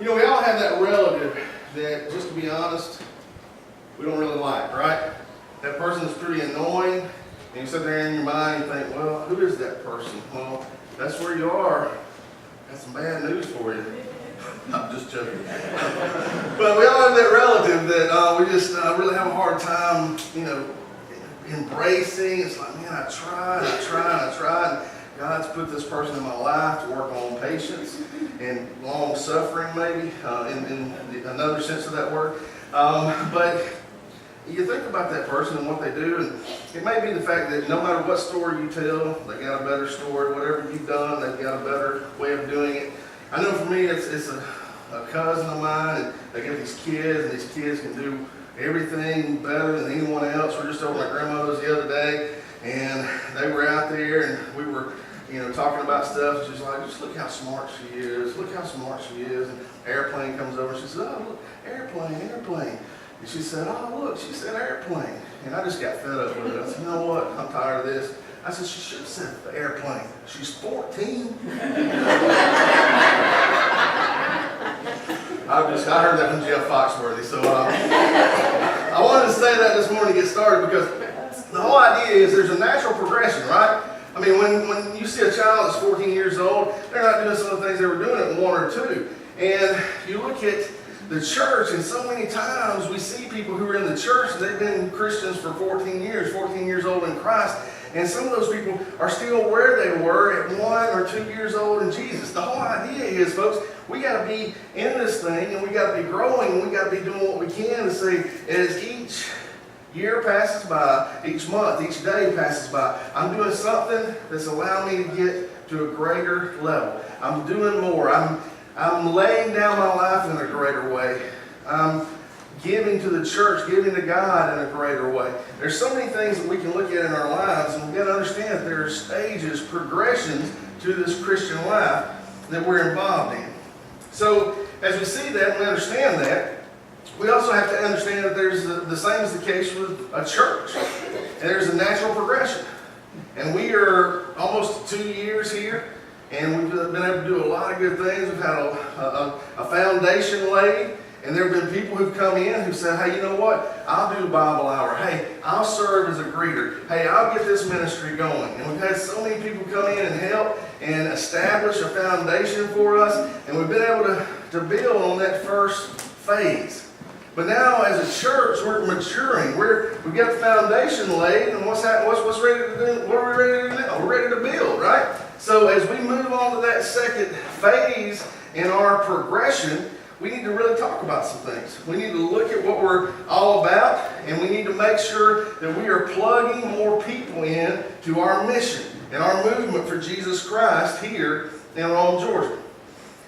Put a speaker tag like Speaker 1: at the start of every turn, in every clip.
Speaker 1: You know, we all have that relative that, just to be honest, we don't really like, right? That person is pretty annoying, and you sit there in your mind and think, well, who is that person? Well, that's where you are. That's some bad news for you. I'm just joking. But we all have that relative that we just really have a hard time, you know, embracing. It's like, man, I tried. And God's put this person in my life to work on patience and long suffering, maybe, in another sense of that word. But you think about that person and what they do, and it may be the fact that no matter what story you tell, they got a better story. Whatever you've done, they've got a better way of doing it. I know for me, it's a cousin of mine, and they get these kids, and these kids can do everything better than anyone else. We're just over at my grandmother's the other day, and they were out there, and we were, you know, talking about stuff. She's like, just look how smart she is. Look how smart she is. And airplane comes over, and she said, oh, look, airplane. And she said, oh, look, she said airplane. And I just got fed up with it. I said, you know what? I'm tired of this. I said, she should have said the airplane. She's 14. I heard that from Jeff Foxworthy. So I wanted to say that this morning to get started, because the whole idea is there's a natural progression, right? I mean, when you see a child that's 14 years old, they're not doing some of the things they were doing at 1 or 2. And you look at the church, and so many times we see people who are in the church, and they've been Christians for 14 years old in Christ, and some of those people are still where they were at 1 or 2 years old in Jesus. The whole idea is, folks, we got to be in this thing, and we got to be growing, and we got to be doing what we can to see as each year passes by, each month, each day passes by, I'm doing something that's allowing me to get to a greater level. I'm doing more. I'm laying down my life in a greater way. I'm giving to the church, giving to God in a greater way. There's so many things that we can look at in our lives, and we've got to understand that there are stages, progressions to this Christian life that we're involved in. So as we see that and we understand that, we also have to understand that there's the same is the case with a church. And there's a natural progression. And we are almost 2 years here, and we've been able to do a lot of good things. We've had a foundation laid, and there have been people who've come in who said, hey, you know what? I'll do a Bible hour. Hey, I'll serve as a greeter. Hey, I'll get this ministry going. And we've had so many people come in and help and establish a foundation for us, and we've been able to build on that first phase. But now, as a church, we're maturing. We've got the foundation laid, and what's ready to do? What are we ready to do now? We're ready to build, right? So as we move on to that second phase in our progression, we need to really talk about some things. We need to look at what we're all about, and we need to make sure that we are plugging more people in to our mission and our movement for Jesus Christ here in Rome, Georgia.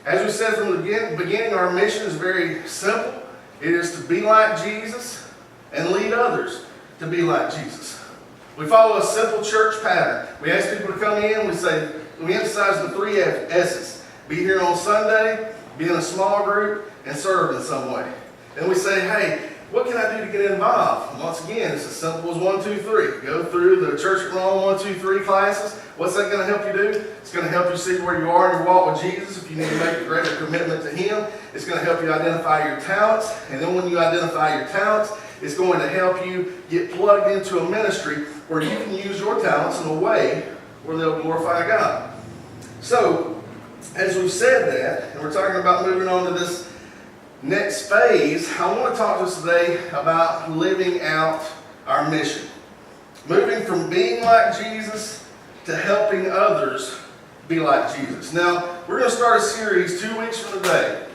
Speaker 1: As we said from the beginning, our mission is very simple. It is to be like Jesus and lead others to be like Jesus. We follow a simple church pattern. We ask people to come in. We emphasize the 3 S's. Be here on Sunday, be in a small group, and serve in some way. And we say, hey, what can I do to get involved? Once again, it's as simple as 1, 2, 3. Go through the Church at Rome 1, 2, 3 classes. What's that going to help you do? It's going to help you see where you are in your walk with Jesus. If you need to make a greater commitment to Him, it's going to help you identify your talents. And then when you identify your talents, it's going to help you get plugged into a ministry where you can use your talents in a way where they'll glorify God. So, as we've said that, and we're talking about moving on to this next phase, I want to talk to us today about living out our mission. Moving from being like Jesus to helping others be like Jesus. Now, we're going to start a series 2 weeks from today,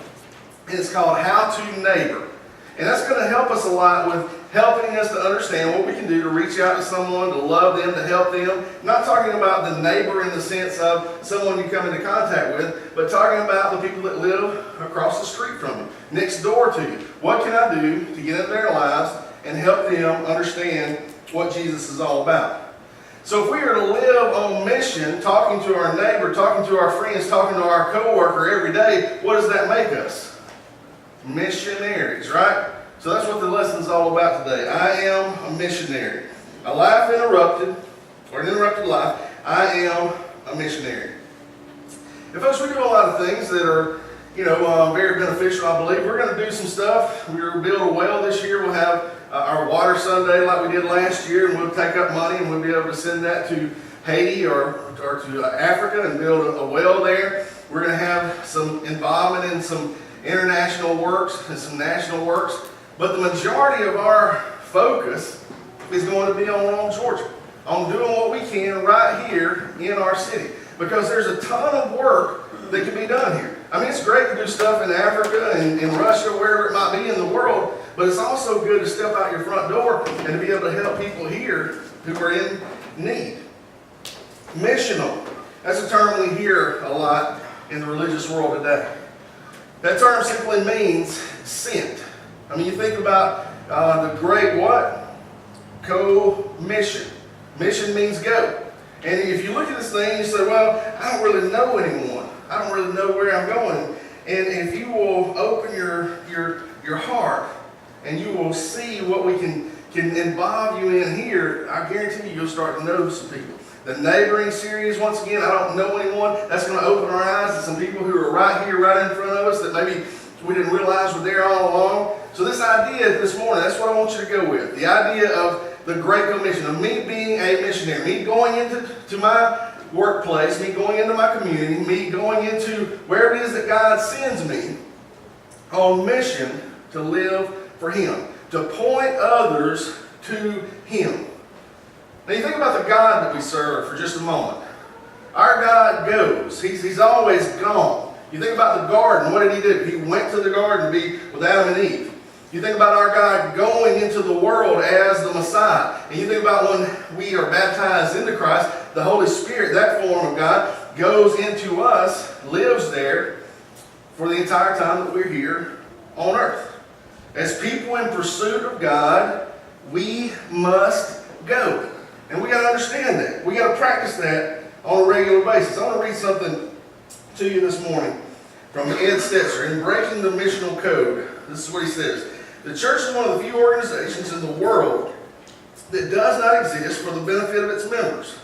Speaker 1: and it's called How to Neighbor. And that's going to help us a lot with helping us to understand what we can do to reach out to someone, to love them, to help them. I'm not talking about the neighbor in the sense of someone you come into contact with, but talking about the people that live across the street from you, next door to you. What can I do to get into their lives and help them understand what Jesus is all about? So if we are to live on mission, talking to our neighbor, talking to our friends, talking to our coworker every day, what does that make us? Missionaries, right? So that's what the lesson is all about today. I am a missionary. A life interrupted, or an interrupted life, I am a missionary. And folks, we do a lot of things that are very beneficial, I believe. We're going to do some stuff. We're going to build a well this year. We'll have our water Sunday like we did last year, and we'll take up money and we'll be able to send that to Haiti or to Africa and build a well there. We're going to have some involvement in some international works and some national works. But the majority of our focus is going to be on Rome, Georgia, on doing what we can right here in our city. Because there's a ton of work that can be done here. I mean, it's great to do stuff in Africa and in Russia, wherever it might be in the world, but it's also good to step out your front door and to be able to help people here who are in need. Missional. That's a term we hear a lot in the religious world today. That term simply means sent. I mean, you think about the great what? Co-mission. Mission means go. And if you look at this thing, you say, well, I don't really know anyone. I don't really know where I'm going. And if you will open your heart and you will see what we can involve you in here, I guarantee you'll start to know some people. The neighboring series, once again, I don't know anyone. That's going to open our eyes to some people who are right here, right in front of us that maybe we didn't realize were there all along. So this idea this morning, that's what I want you to go with. The idea of the Great Commission, of me being a missionary, me going into my workplace, me going into my community, me going into wherever it is that God sends me on mission to live for Him, to point others to Him. Now you think about the God that we serve for just a moment. Our God goes. He's always gone. You think about the garden. What did He do? He went to the garden to be with Adam and Eve. You think about our God going into the world as the Messiah. And you think about when we are baptized into Christ, the Holy Spirit, that form of God, goes into us, lives there for the entire time that we're here on earth. As people in pursuit of God, we must go. And we got to understand that. We got to practice that on a regular basis. I want to read something to you this morning from Ed Stetzer in Breaking the Missional Code. This is what he says. The church is one of the few organizations in the world that does not exist for the benefit of its members.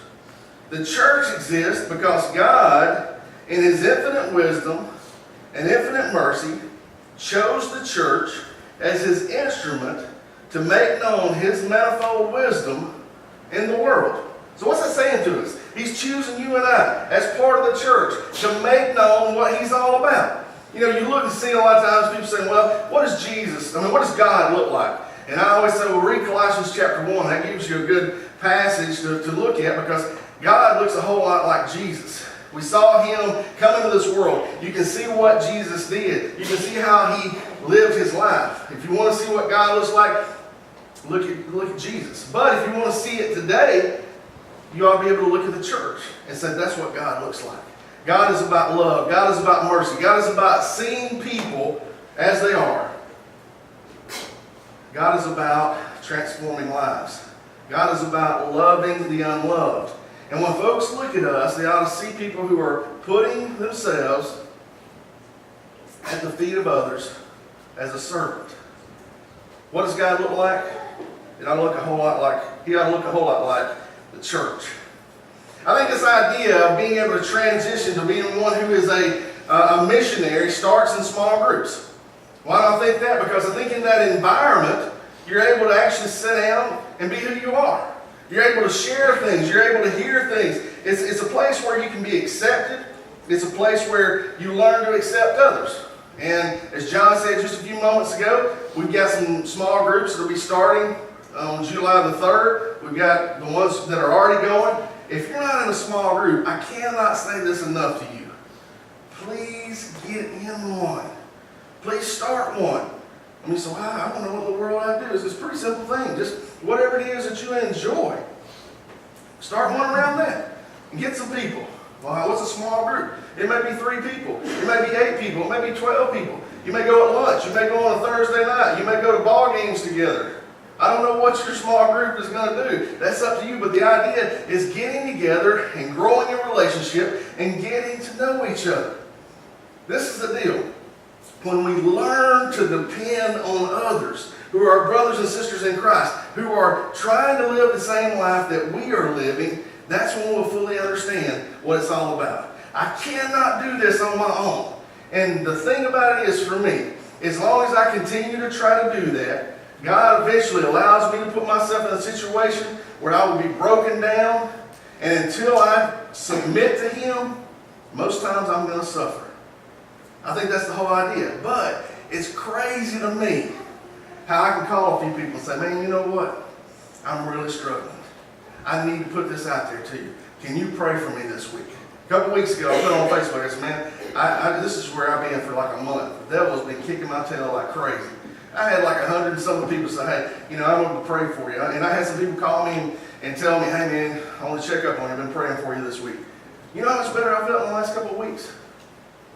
Speaker 1: The church exists because God, in His infinite wisdom and infinite mercy, chose the church as His instrument to make known His manifold wisdom in the world. So what's that saying to us? He's choosing you and I as part of the church to make known what He's all about. You know, you look and see a lot of times people saying, well, what does what does God look like? And I always say, well, read Colossians chapter 1. That gives you a good passage to look at because God looks a whole lot like Jesus. We saw Him come into this world. You can see what Jesus did. You can see how He lived His life. If you want to see what God looks like, look at Jesus. But if you want to see it today, you ought to be able to look at the church and say, that's what God looks like. God is about love. God is about mercy. God is about seeing people as they are. God is about transforming lives. God is about loving the unloved. And when folks look at us, they ought to see people who are putting themselves at the feet of others as a servant. What does God look like? He ought to look a whole lot like the church. I think this idea of being able to transition to being one who is a missionary starts in small groups. Why do I think that? Because I think in that environment, you're able to actually sit down and be who you are. You're able to share things. You're able to hear things. It's a place where you can be accepted. It's a place where you learn to accept others. And as John said just a few moments ago, we've got some small groups that will be starting on July the 3rd. We've got the ones that are already going. If you're not in a small group, I cannot say this enough to you. Please get in one. Please start one. I mean, so I don't know what the world I do. It's a pretty simple thing. Just whatever it is that you enjoy. Start one around that. And get some people. Well, what's a small group? It may be 3 people. It may be 8 people. It may be 12 people. You may go at lunch. You may go on a Thursday night. You may go to ball games together. I don't know what your small group is going to do. That's up to you. But the idea is getting together and growing a relationship and getting to know each other. This is the deal. When we learn to depend on others who are brothers and sisters in Christ, who are trying to live the same life that we are living, that's when we'll fully understand what it's all about. I cannot do this on my own. And the thing about it is, for me, as long as I continue to try to do that, God eventually allows me to put myself in a situation where I will be broken down. And until I submit to Him, most times I'm going to suffer. I think that's the whole idea. But it's crazy to me how I can call a few people and say, man, you know what? I'm really struggling. I need to put this out there to you. Can you pray for me this week? A couple weeks ago, I put it on Facebook. I said, man, this is where I've been for like a month. The devil's been kicking my tail like crazy. I had like 100 and some people say, hey, I want to pray for you. And I had some people call me and tell me, hey man, I want to check up on you. I've been praying for you this week. You know how much better I felt in the last couple of weeks?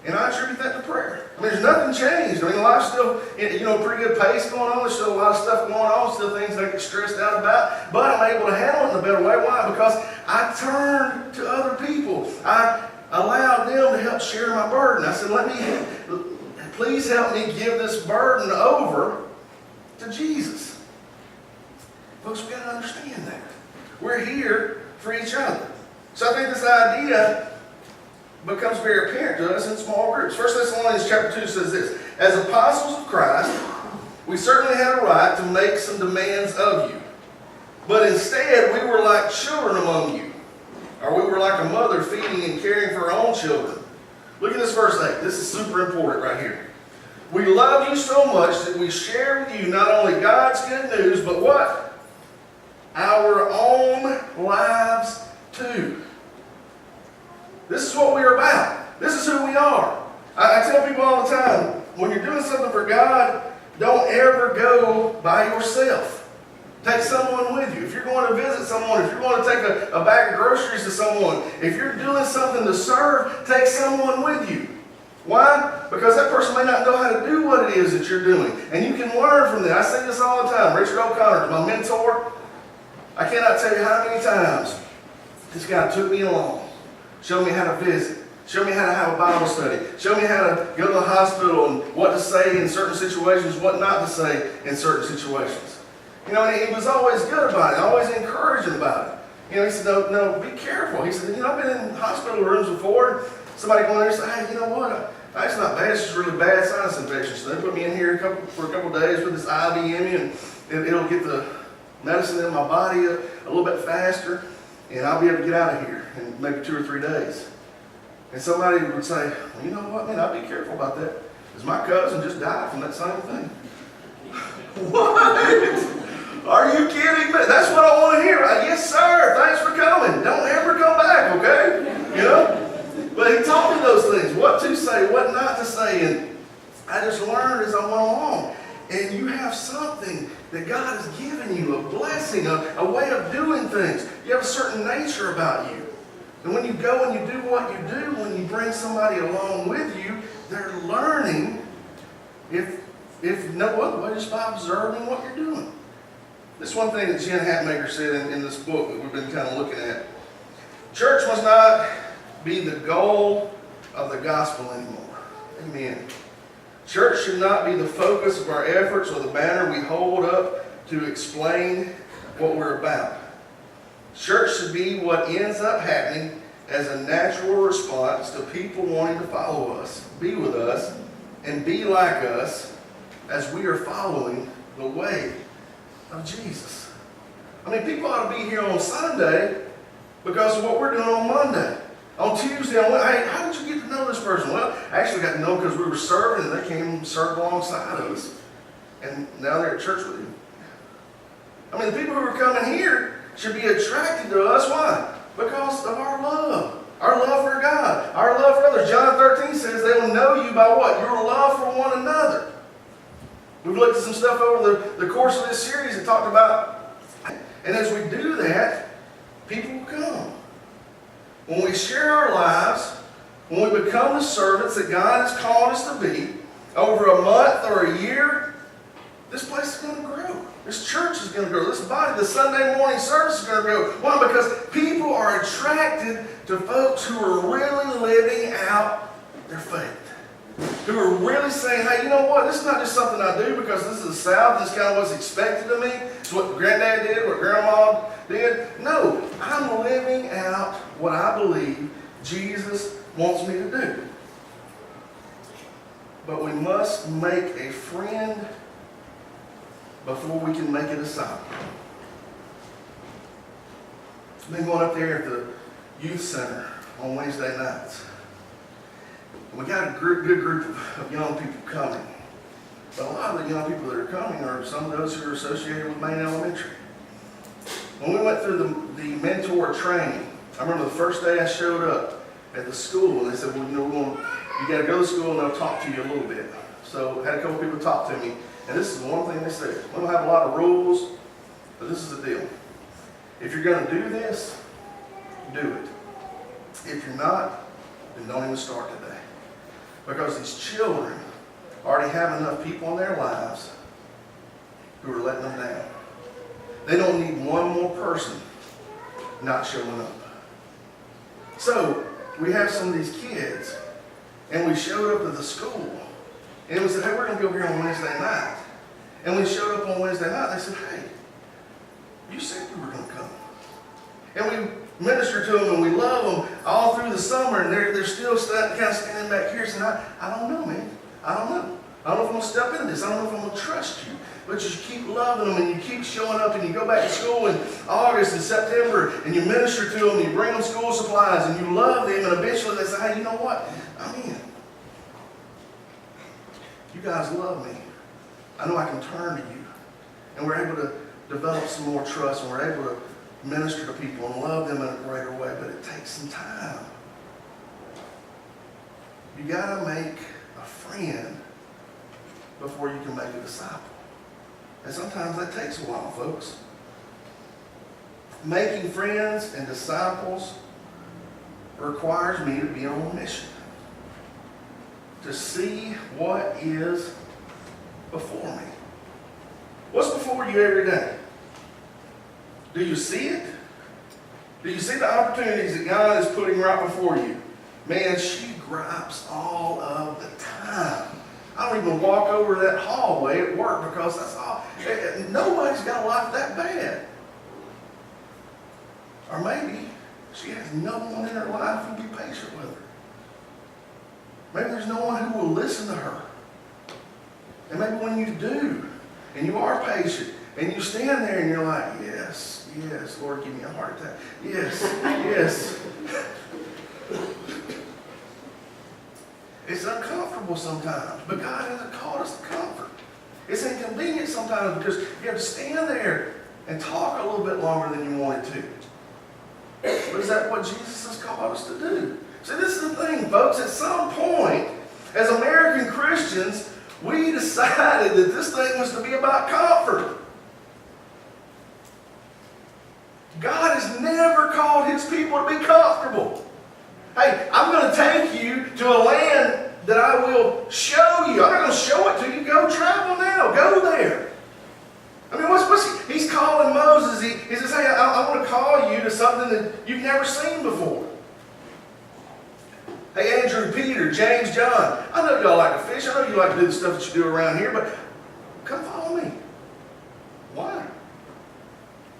Speaker 1: And I attribute that to prayer. I mean, there's nothing changed. I mean, life's still, pretty good pace going on. There's still a lot of stuff going on, still things that I get stressed out about. But I'm able to handle it in a better way. Why? Because I turned to other people. I allowed them to help share my burden. I said, please help me give this burden over to Jesus. Folks, we've got to understand that. We're here for each other. So I think this idea becomes very apparent to us in small groups. 1 Thessalonians chapter 2 says this, as apostles of Christ, we certainly had a right to make some demands of you. But instead, we were like children among you. Or we were like a mother feeding and caring for her own children. Look at this verse 8. This is super important right here. We love you so much that we share with you not only God's good news, but what? Our own lives too. This is what we're about. This is who we are. I tell people all the time, when you're doing something for God, don't ever go by yourself. Take someone with you. If you're going to visit someone, if you're going to take a bag of groceries to someone, if you're doing something to serve, take someone with you. Why? Because that person may not know how to do what it is that you're doing. And you can learn from that. I say this all the time. Richard O'Connor, my mentor, I cannot tell you how many times this guy took me along, showed me how to visit, showed me how to have a Bible study, showed me how to go to the hospital and what to say in certain situations, what not to say in certain situations. And he was always good about it, always encouraging about it. He said, no, be careful. He said, I've been in hospital rooms before. Somebody going there and say, hey, you know what? It's not bad. It's just really bad sinus infection. So they put me in here for a couple of days with this IV in me, and it'll get the medicine in my body a little bit faster, and I'll be able to get out of here in maybe 2 or 3 days. And somebody would say, well, you know what, man, I'll be careful about that, because my cousin just died from that same thing. What? Are you kidding me? That's what I want to hear. Yes, sir. Thanks for coming. Don't ever come back, okay? But he taught me those things, what to say, what not to say, and I just learned as I went along. And you have something that God has given you, a blessing, a way of doing things. You have a certain nature about you. And when you go and you do what you do, when you bring somebody along with you, they're learning, just by observing what you're doing. This one thing that Jen Hatmaker said in this book that we've been kind of looking at. Church must not be the goal of the gospel anymore. Amen. Church should not be the focus of our efforts or the banner we hold up to explain what we're about. Church should be what ends up happening as a natural response to people wanting to follow us, be with us, and be like us as we are following the way of Jesus. I mean, people ought to be here on Sunday because of what we're doing on Monday. On Tuesday, hey, how did you get to know this person? Well, I actually got to know because we were serving and they came and served alongside of us. And now they're at church with you. I mean, the people who are coming here should be attracted to us. Why? Because of our love. Our love for God. Our love for others. John 13 says they will know you by what? Your love for one another. We've looked at some stuff over the course of this series and talked about, and as we do that, people will come. When we share our lives, when we become the servants that God has called us to be, over a month or a year, this place is going to grow. This church is going to grow. This body, the Sunday morning service is going to grow. Why? Because people are attracted to folks who are really living out their faith. Who are really saying, hey, you know what? This is not just something I do because this is the South. This is kind of what's expected of me. It's what Granddad did, what Grandma did. No, I'm living out what I believe Jesus wants me to do. but we must make a friend before we can make a disciple. I've been going up there at the youth center on Wednesday nights. And we got a good group of young people coming. But a lot of the young people that are coming are some of those who are associated with Main Elementary. When we went through the mentor training, I remember the first day I showed up at the school, and they said, well, you got to go to school and they'll talk to you a little bit. So I had a couple people talk to me, and this is the one thing they said. We don't have a lot of rules, but this is the deal. If you're going to do this, do it. If you're not, then don't even start today. Because these children already have enough people in their lives who are letting them down. They don't need one more person not showing up. So we have some of these kids, and we showed up at the school, and we said, hey, we're going to go here on Wednesday night. And we showed up on Wednesday night, they said, hey, you said you were going to come. And we minister to them, and we love them all through the summer, and they're still kind of standing back here saying, I don't know, man. I don't know. I don't know if I'm going to step into this. I don't know if I'm going to trust you. But you keep loving them, and you keep showing up, and you go back to school in August and September, and you minister to them, and you bring them school supplies, and you love them, and eventually they say, hey, you know what? I'm in. You guys love me. I know I can turn to you. And we're able to develop some more trust, and we're able to minister to people and love them in a greater way, but it takes some time. You got to make a friend before you can make a disciple. And sometimes that takes a while, folks. Making friends and disciples requires me to be on a mission. To see what is before me. What's before you every day? Do you see it? Do you see the opportunities that God is putting right before you? Man, she gripes all of the time. I don't even walk over that hallway at work because that's all. Nobody's got a life that bad. Or maybe she has no one in her life who will be patient with her. Maybe there's no one who will listen to her. And maybe when you do, and you are patient, and you stand there and you're like, yes, yes, Lord, give me a heart attack. Yes, yes. It's uncomfortable sometimes, but God hasn't called us to comfort. It's inconvenient sometimes because you have to stand there and talk a little bit longer than you wanted to. But is that what Jesus has called us to do? See, this is the thing, folks. At some point, as American Christians, we decided that this thing was to be about comfort. God has never called His people to be comfortable. Hey, I'm going to take you to a land that I will show you. I'm not going to show it to you. Go travel now. Go there. I mean, he's calling Moses. He says, hey, I want to call you to something that you've never seen before. Hey, Andrew, Peter, James, John, I know y'all like to fish. I know you like to do the stuff that you do around here, but come follow me. Why?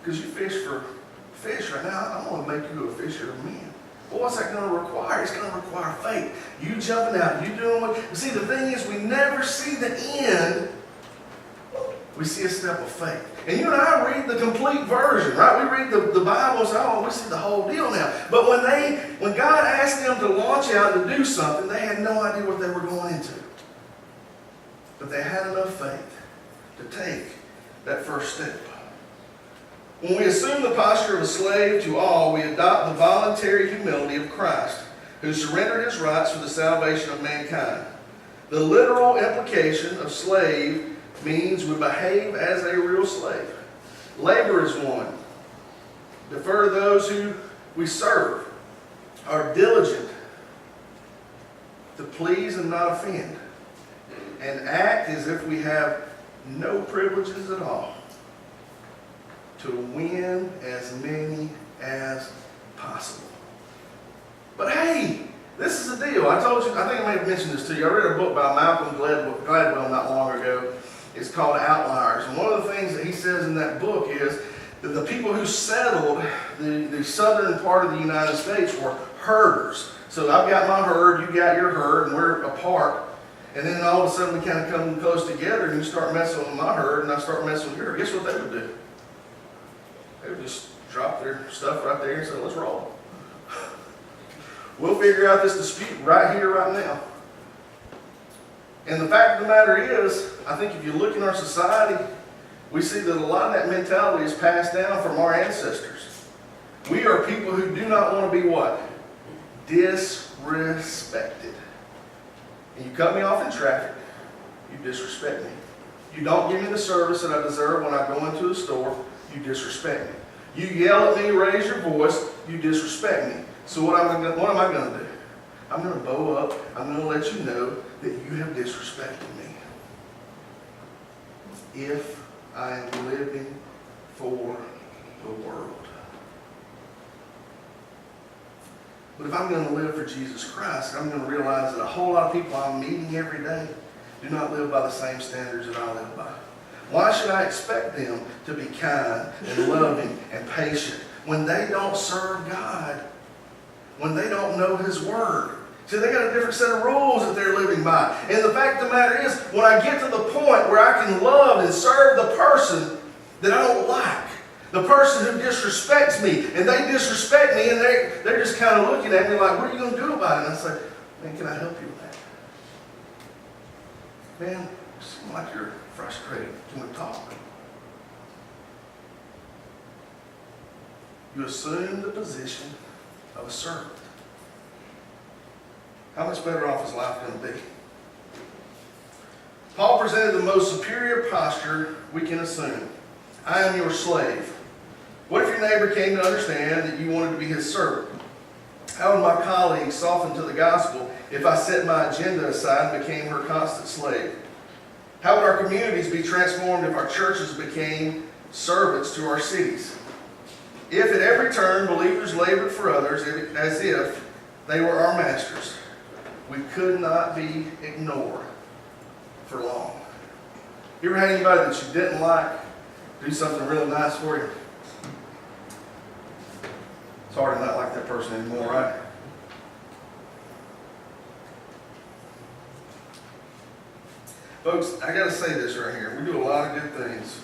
Speaker 1: Because you fish for fish right now. I'm going to make you a fisher of men. Well, what's that going to require? It's going to require faith. You jumping out, you doing what... See, the thing is, we never see the end. We see a step of faith. And you and I read the complete version, right? We read the Bible and say, oh, we see the whole deal now. But when God asked them to launch out to do something, they had no idea what they were going into. But they had enough faith to take that first step. When we assume the posture of a slave to all, we adopt the voluntary humility of Christ, who surrendered His rights for the salvation of mankind. The literal implication of slave means we behave as a real slave. Labor is one. Defer to those who we serve. Are diligent to please and not offend. And act as if we have no privileges at all. To win as many as possible. But hey, this is the deal. I told you, I think I may have mentioned this to you. I read a book by Malcolm Gladwell not long ago. It's called Outliers. And one of the things that he says in that book is that the people who settled the southern part of the United States were herders. So I've got my herd, you got your herd, and we're apart. And then all of a sudden we kind of come close together and you start messing with my herd and I start messing with your herd. Guess what they would do? They would just drop their stuff right there and say, let's roll. We'll figure out this dispute right here, right now. And the fact of the matter is, I think if you look in our society, we see that a lot of that mentality is passed down from our ancestors. We are people who do not want to be what? Disrespected. And you cut me off in traffic, you disrespect me. You don't give me the service that I deserve when I go into a store, you disrespect me. You yell at me, raise your voice, you disrespect me. So what am I going to do? I'm going to bow up. I'm going to let you know that you have disrespected me. If I am living for the world. But if I'm going to live for Jesus Christ, I'm going to realize that a whole lot of people I'm meeting every day do not live by the same standards that I live by. Why should I expect them to be kind and loving and patient when they don't serve God? When they don't know His Word? See, they got a different set of rules that they're living by. And the fact of the matter is, when I get to the point where I can love and serve the person that I don't like, the person who disrespects me, and they disrespect me, and they're just kind of looking at me like, what are you going to do about it? And I say, man, can I help you with that? Man, you seem like you're frustrated. Can we talk? You assume the position of a servant. How much better off is life going to be? Paul presented the most superior posture we can assume. I am your slave. What if your neighbor came to understand that you wanted to be his servant? How would my colleagues soften to the gospel if I set my agenda aside and became her constant slave? How would our communities be transformed if our churches became servants to our cities? If at every turn believers labored for others as if they were our masters, we could not be ignored for long. You ever had anybody that you didn't like do something really nice for you? It's hard to not like that person anymore, right? Folks, I got to say this right here. We do a lot of good things.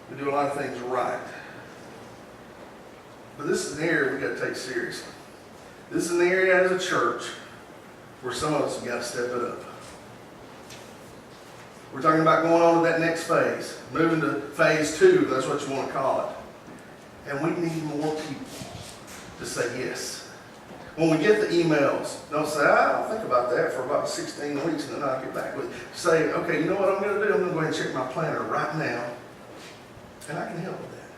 Speaker 1: We do a lot of things right. But this is an area we got to take seriously. This is an area as a church where some of us have got to step it up. We're talking about going on to that next phase, moving to phase 2, if that's what you want to call it. And we need more people to say yes. When we get the emails, don't say, I'll think about that for about 16 weeks and then I'll get back with you. Say, okay, you know what I'm going to do? I'm going to go ahead and check my planner right now. And I can help with that.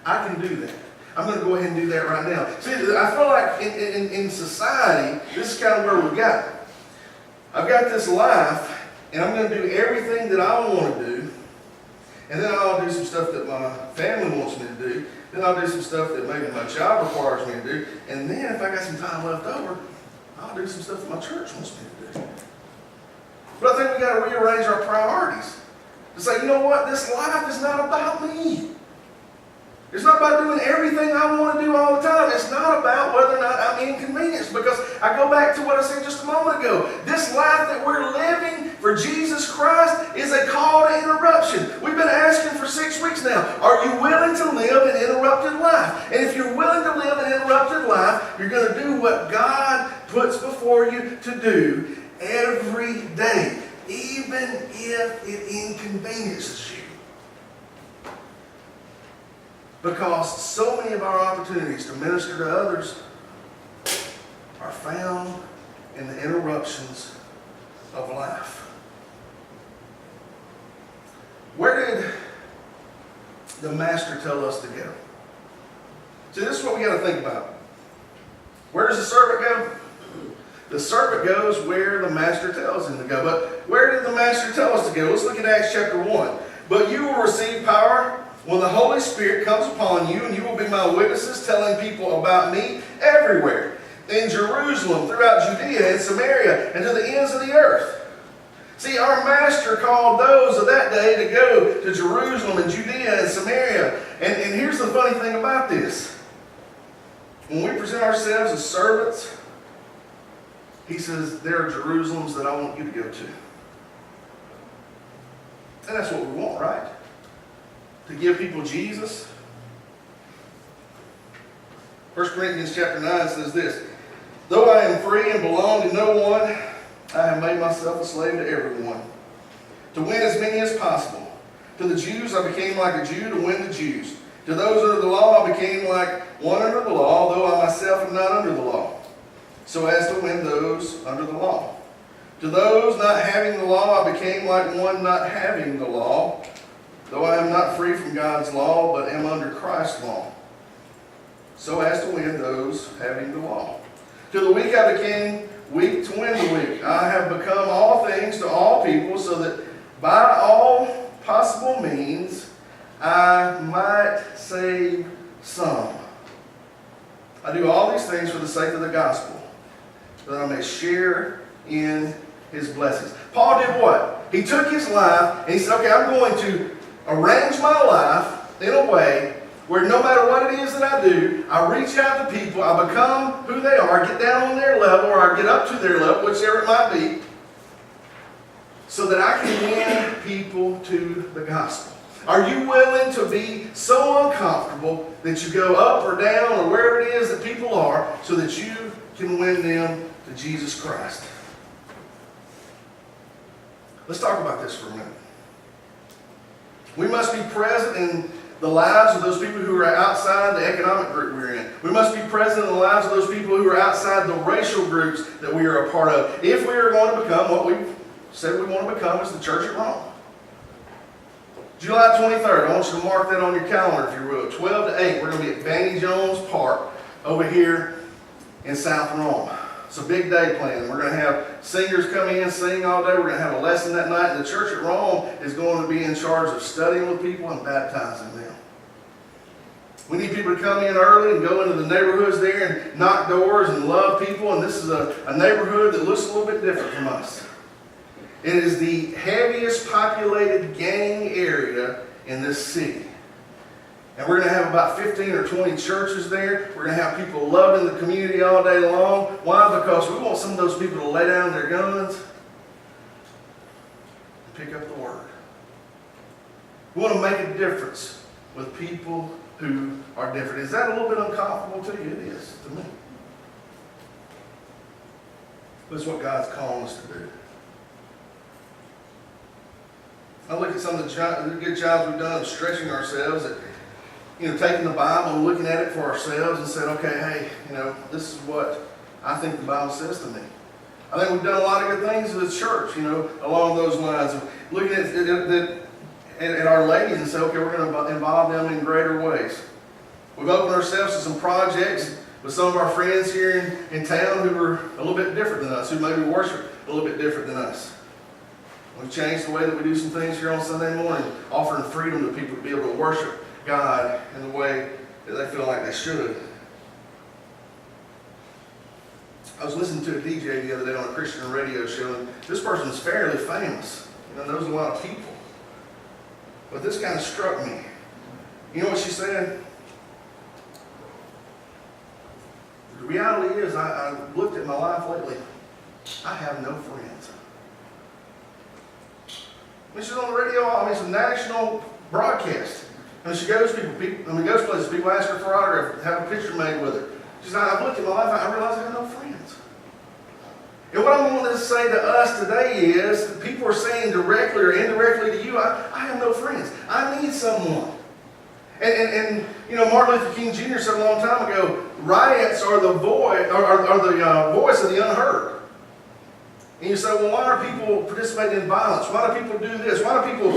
Speaker 1: I can do that. I'm going to go ahead and do that right now. See, I feel like in society, this is kind of where we've got. I've got this life, and I'm going to do everything that I want to do. And then I'll do some stuff that my family wants me to do. Then I'll do some stuff that maybe my job requires me to do. And then if I got some time left over, I'll do some stuff that my church wants me to do. But I think we've got to rearrange our priorities. To say, you know what? This life is not about me. It's not about doing everything I want to do all the time. It's not about whether or not I'm inconvenienced. Because I go back to what I said just a moment ago. This life that we're living for Jesus Christ is a call to interruption. We've been asking for 6 weeks now, are you willing to live an interrupted life? And if you're willing to live an interrupted life, you're going to do what God puts before you to do every day, even if it inconveniences you. Because so many of our opportunities to minister to others are found in the interruptions of life. Where did the Master tell us to go? See, this is what we got to think about. Where does the servant go? The servant goes where the Master tells him to go. But where did the Master tell us to go? Let's look at Acts chapter 1. But you will receive power when the Holy Spirit comes upon you, and you will be my witnesses, telling people about me everywhere, in Jerusalem, throughout Judea and Samaria, and to the ends of the earth. See, our Master called those of that day to go to Jerusalem and Judea and Samaria. And here's the funny thing about this. When we present ourselves as servants, He says, there are Jerusalems that I want you to go to. And that's what we want, right? To give people Jesus. 1 Corinthians chapter 9 says this, though I am free and belong to no one, I have made myself a slave to everyone, to win as many as possible. To the Jews I became like a Jew to win the Jews. To those under the law I became like one under the law, though I myself am not under the law, so as to win those under the law. To those not having the law I became like one not having the law, though I am not free from God's law, but am under Christ's law, so as to win those having the law. To the weak I became weak to win the weak. I have become all things to all people, so that by all possible means I might save some. I do all these things for the sake of the gospel, that I may share in his blessings. Paul did what? He took his life and he said, okay, I'm going to arrange my life in a way where no matter what it is that I do, I reach out to people, I become who they are, get down on their level, or I get up to their level, whichever it might be, so that I can win people to the gospel. Are you willing to be so uncomfortable that you go up or down or wherever it is that people are so that you can win them to Jesus Christ? Let's talk about this for a minute. We must be present in the lives of those people who are outside the economic group we're in. We must be present in the lives of those people who are outside the racial groups that we are a part of, if we are going to become what we've said we want to become as the church at Rome. July 23rd, I want you to mark that on your calendar if you will. 12 to 8, we're going to be at Vanny Jones Park over here in South Rome. It's a big day planned. We're going to have singers come in, sing all day. We're going to have a lesson that night. And the church at Rome is going to be in charge of studying with people and baptizing them. We need people to come in early and go into the neighborhoods there and knock doors and love people. And this is a neighborhood that looks a little bit different from us. It is the heaviest populated gang area in this city. And we're going to have about 15 or 20 churches there. We're going to have people loving the community all day long. Why? Because we want some of those people to lay down their guns and pick up the word. We want to make a difference with people who are different. Is that a little bit uncomfortable to you? It is to me. But it's what God's calling us to do. I look at some of the good jobs we've done of stretching ourselves, at, taking the Bible and looking at it for ourselves and saying, okay, hey, this is what I think the Bible says to me. I think we've done a lot of good things as a church, along those lines of looking at our ladies and say, okay, we're going to involve them in greater ways. We've opened ourselves to some projects with some of our friends here in town who are a little bit different than us, who maybe worship a little bit different than us. We've changed the way that we do some things here on Sunday morning, offering freedom to people to be able to worship God in the way that they feel like they should. I was listening to a DJ the other day on a Christian radio show, and this person's fairly famous. Knows a lot of people. But this kind of struck me. You know what she said? The reality is, I looked at my life lately. I have no friends. When she's on the radio, it's a national broadcast. And she goes places, people ask her for an autograph, have a picture made with her. She said, I've looked at my life, I realize I have no friends. And what I want to say to us today is, that people are saying directly or indirectly to you, I have no friends. I need someone. And Martin Luther King Jr. said a long time ago, riots are the voice of the unheard. And you say, well, why are people participating in violence? Why do people do this? Why do people,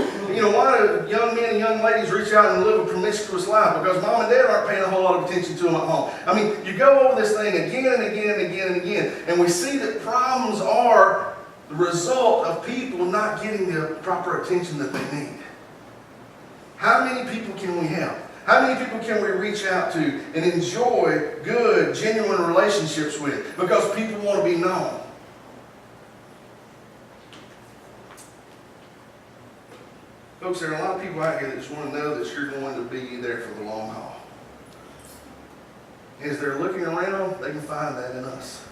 Speaker 1: why do young men and young ladies reach out and live a promiscuous life? Because mom and dad aren't paying a whole lot of attention to them at home. You go over this thing again and again and again and again, and we see that problems are the result of people not getting the proper attention that they need. How many people can we help? How many people can we reach out to and enjoy good, genuine relationships with? Because people want to be known. Folks, there are a lot of people out here that just want to know that you're going to be there for the long haul. As they're looking around, they can find that in us.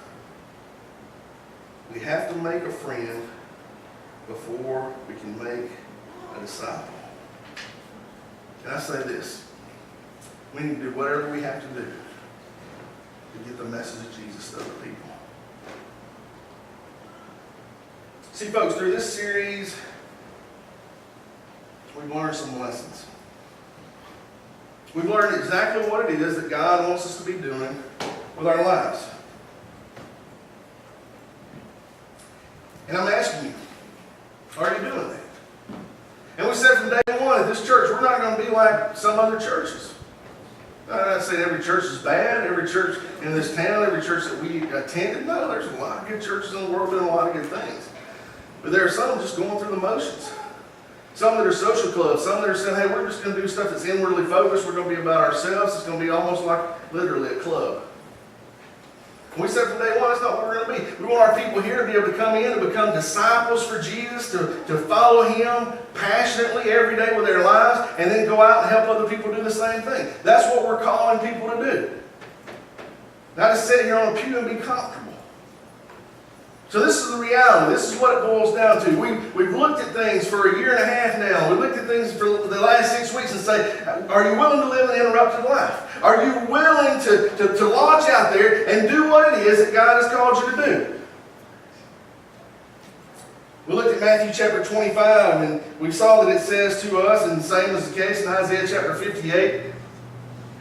Speaker 1: We have to make a friend before we can make a disciple. And I say this, we need to do whatever we have to do to get the message of Jesus to other people. See, folks, through this series, we've learned some lessons. We've learned exactly what it is that God wants us to be doing with our lives. And I'm asking you, are you doing that? And we said from day one at this church, we're not going to be like some other churches. I'm not saying every church is bad, every church in this town, every church that we attended. No, there's a lot of good churches in the world doing a lot of good things. But there are some just going through the motions. Some that are social clubs, some that are saying, hey, we're just going to do stuff that's inwardly focused. We're going to be about ourselves. It's going to be almost like literally a club. And we said from day one, that's not what we're going to be. We want our people here to be able to come in and become disciples for Jesus, to follow Him passionately every day with their lives, and then go out and help other people do the same thing. That's what we're calling people to do. Not to sit here on a pew and be comfortable. So this is the reality. This is what it boils down to. We've looked at things for a year and a half now. We've looked at things for the last 6 weeks and say, are you willing to live an interrupted life? Are you willing to launch out there and do what it is that God has called you to do? We looked at Matthew chapter 25, and we saw that it says to us, and the same is the case in Isaiah chapter 58,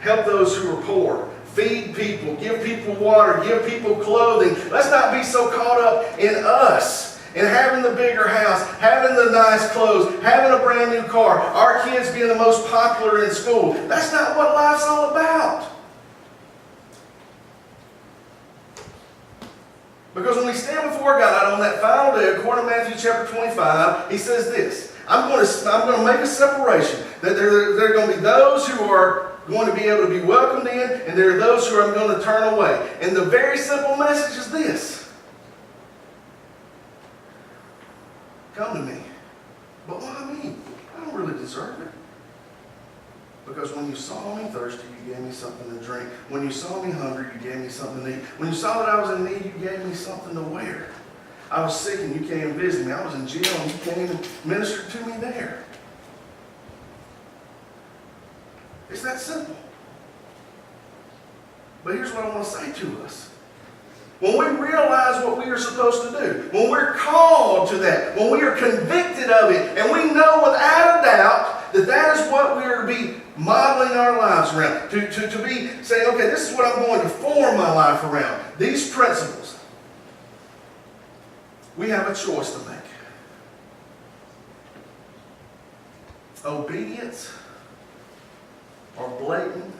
Speaker 1: help those who are poor. Feed people, give people water, give people clothing. Let's not be so caught up in us, in having the bigger house, having the nice clothes, having a brand new car, our kids being the most popular in school. That's not what life's all about. Because when we stand before God on that final day, according to Matthew chapter 25, He says this, I'm going to make a separation. That there are going to be those who are going to be able to be welcomed in, and there are those who I'm going to turn away. And the very simple message is this. Come to me. But why me? I don't really deserve it. Because when you saw me thirsty, you gave me something to drink. When you saw me hungry, you gave me something to eat. When you saw that I was in need, you gave me something to wear. I was sick and you came and visited me. I was in jail and you came and ministered to me there. It's that simple. But here's what I want to say to us. When we realize what we are supposed to do, when we're called to that, when we are convicted of it, and we know without a doubt that that is what we are to be modeling our lives around, to be saying, okay, this is what I'm going to form my life around, these principles, we have a choice to make. Obedience or blatant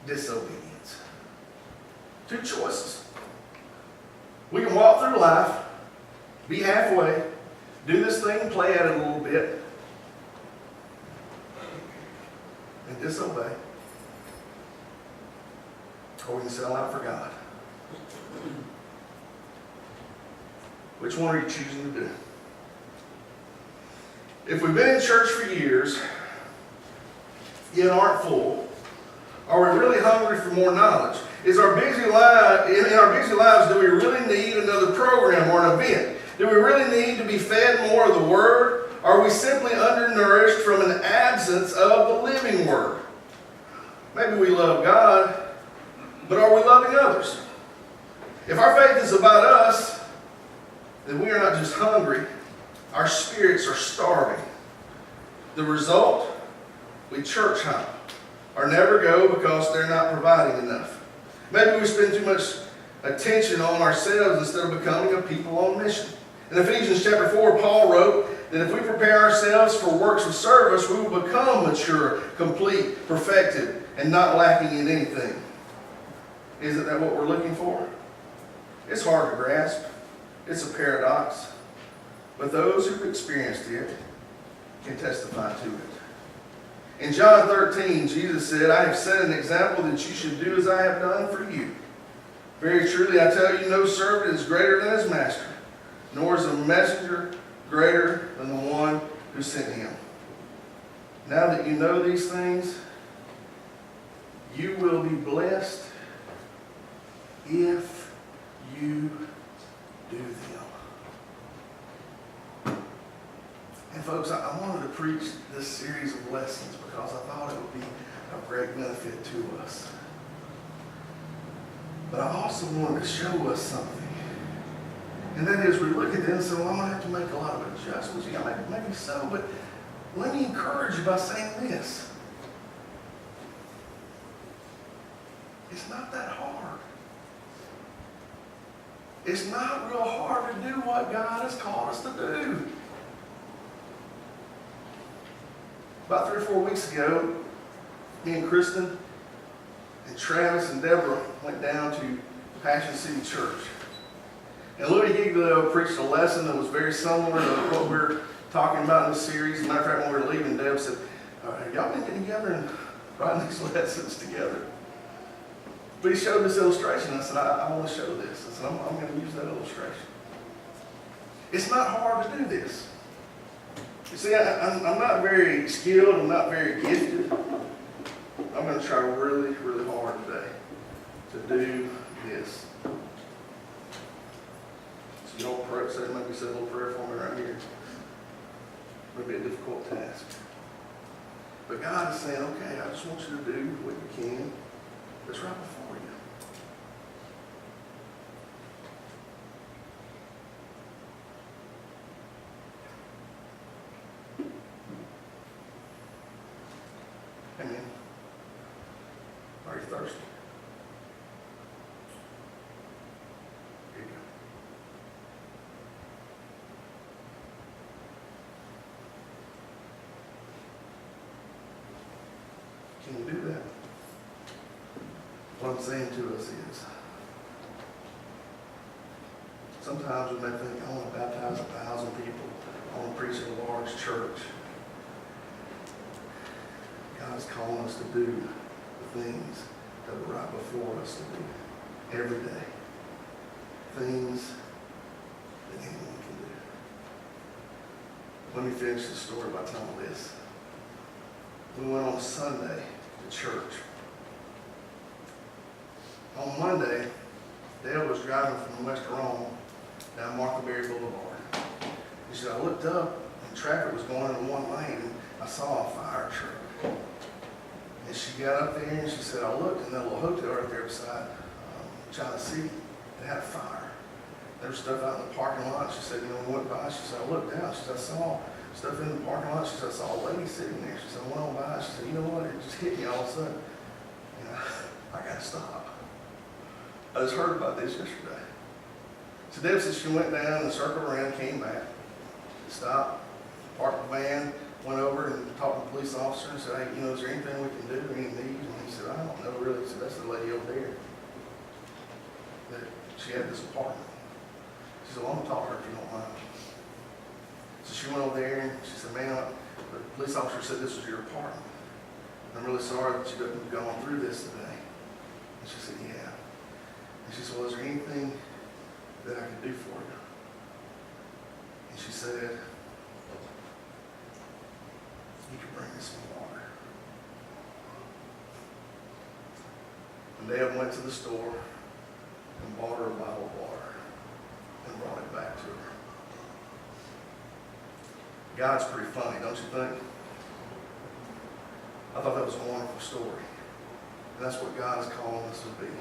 Speaker 1: disobedience. Two choices. We can walk through life, be halfway, do this thing, play at it a little bit, and disobey. Or we can sell out for God. Which one are you choosing to do? If we've been in church for years, yet aren't full, are we really hungry for more knowledge? In our busy lives, do we really need another program or an event? Do we really need to be fed more of the Word? Are we simply undernourished from an absence of the living Word? Maybe we love God, but are we loving others? If our faith is about us, then we are not just hungry, our spirits are starving. The result? We church hop or never go because they're not providing enough. Maybe we spend too much attention on ourselves instead of becoming a people on mission. In Ephesians chapter 4, Paul wrote that if we prepare ourselves for works of service, we will become mature, complete, perfected, and not lacking in anything. Isn't that what we're looking for? It's hard to grasp. It's a paradox. But those who've experienced it can testify to it. In John 13, Jesus said, I have set an example that you should do as I have done for you. Very truly, I tell you, no servant is greater than his master, nor is a messenger greater than the one who sent him. Now that you know these things, you will be blessed if you do them. And folks, folks, I wanted to preach this series of lessons because I thought it would be of great benefit to us. But I also wanted to show us something. And that is, we look at this and say, well, I'm going to have to make a lot of adjustments. Yeah, maybe so, but let me encourage you by saying this. It's not that hard. It's not real hard to do what God has called us to do. About 3 or 4 weeks ago, me and Kristen and Travis and Deborah went down to Passion City Church. And Louis Giglio preached a lesson that was very similar to what we're talking about in this series. As a matter of fact, when we were leaving, Deb said, y'all been getting together and writing these lessons together. But he showed this illustration. I said, I want to show this. I said, I'm going to use that illustration. It's not hard to do this. You see, I'm not very skilled. I'm not very gifted. I'm going to try really, really hard today to do this. So you don't pray, say, maybe say a little prayer for me right here. It would be a difficult task. But God is saying, okay, I just want you to do what you can. That's right before you. Amen. Are you thirsty? Here you go. Can you do that? What I'm saying to us is, sometimes we may think, I want to baptize 1,000 people. I want to preach in a large church. God is calling us to do the things that are right before us to do every day. Things that anyone can do. Let me finish the story by telling this. We went on Sunday to church. On Monday, Dale was driving from West Rome down Martha Berry Boulevard. He said, I looked up and traffic was going in one lane and I saw a fire truck. And she got up there and she said, I looked in that little hotel right there beside China City. They had a fire. There was stuff out in the parking lot. She said, we went by. She said, I looked down. She said, I saw stuff in the parking lot. She said, I saw a lady sitting there. She said, I went on by. She said, you know what? It just hit me all of a sudden. I got to stop. I just heard about this yesterday. So Deb said she went down and circled around, came back, stopped, parked the van, went over and talked to the police officer and said, hey, is there anything we can do, any needs? And he said, I don't know really. He said, that's the lady over there. That she had this apartment. She said, well, I'm going to talk to her if you don't mind. So she went over there and she said, man, the police officer said this was your apartment. I'm really sorry that you couldn't have gone through this today. And she said, yeah. And she said, well, is there anything that I can do for you? And she said, you can bring me some water. And Deb went to the store and bought her a bottle of water and brought it back to her. God's pretty funny, don't you think? I thought that was a wonderful story. And that's what God is calling us to be.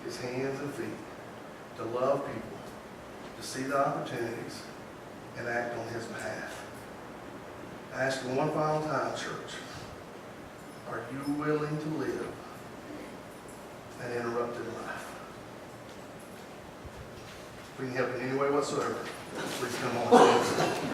Speaker 1: His hands and feet, to love people, to see the opportunities, and act on His behalf. I ask you one final time, church, are you willing to live an interrupted life? If we can help in any way whatsoever, please come on.